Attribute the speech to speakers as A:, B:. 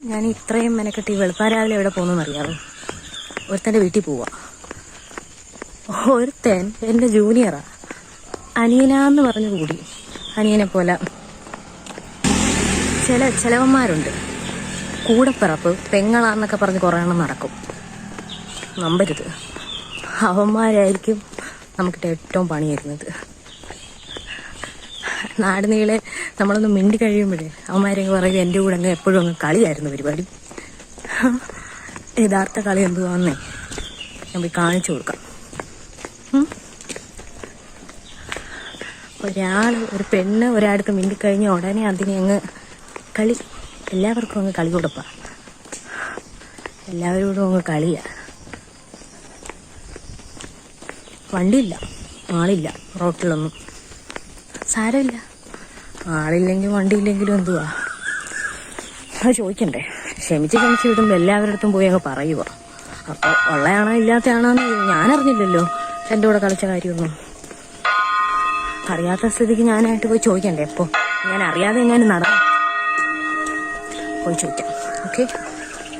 A: ഞാൻ ഇത്രയും മെനക്കെട്ടി വെളുപ്പാൻ രാവിലെ എവിടെ പോകുന്നെന്ന് അറിയാമോ? ഒരുത്തൻ്റെ വീട്ടിൽ പോവാ. ഒരുത്തൻ എൻ്റെ ജൂനിയറാ, അനിയനാന്ന് പറഞ്ഞു കൂടി. അനിയനെ പോലെ ചിലവന്മാരുണ്ട്, കൂടപ്പിറപ്പ് പെങ്ങളാന്നൊക്കെ പറഞ്ഞ് കുറേ എണ്ണം നടക്കും. നമ്പരുത്, അവന്മാരായിരിക്കും നമുക്കിട്ട് ഏറ്റവും പണി തരുന്നത്. നാട് നീളെ നമ്മളൊന്ന് മിണ്ടി കഴിയുമ്പോഴേ അവന്മാരങ്ങ് പറയും എൻ്റെ കൂടെ അങ്ങ് എപ്പോഴും അങ്ങ് കളിയായിരുന്നു പരിപാടി. യഥാർത്ഥ കളി എന്തുവാന്നേ ഞാൻ പോയി കാണിച്ചു കൊടുക്കാം. ഒരു പെണ്ണ് ഒരാൾക്ക് മിണ്ടിക്കഴിഞ്ഞ ഉടനെ അതിനെ അങ്ങ് കളി, എല്ലാവർക്കും അങ്ങ് കളി കൊടുപ്പാ, എല്ലാവരോടും അങ്ങ് കളിയാ. വണ്ടിയില്ല, ആളില്ല റോട്ടിലൊന്നും, സാരമില്ല, ആളില്ലെങ്കിൽ വണ്ടിയില്ലെങ്കിലും എന്തുവാ അത് ചോദിക്കണ്ടേ. ക്ഷമിച്ച് വിടുമ്പോൾ എല്ലാവരുടെ അടുത്തും പോയി അങ്ങ് പറയുക. അപ്പോൾ ഉള്ളയാണോ ഇല്ലാത്തയാണോന്ന് ഞാനറിഞ്ഞില്ലല്ലോ, എൻ്റെ കൂടെ കളിച്ച കാര്യമൊന്നും. അറിയാത്ത സ്ഥിതിക്ക് ഞാനായിട്ട് പോയി ചോദിക്കണ്ടേ? എപ്പോൾ ഞാൻ അറിയാതെ എങ്ങാനും നടന്നു പോയി ചോദിക്കാം. ഓക്കെ.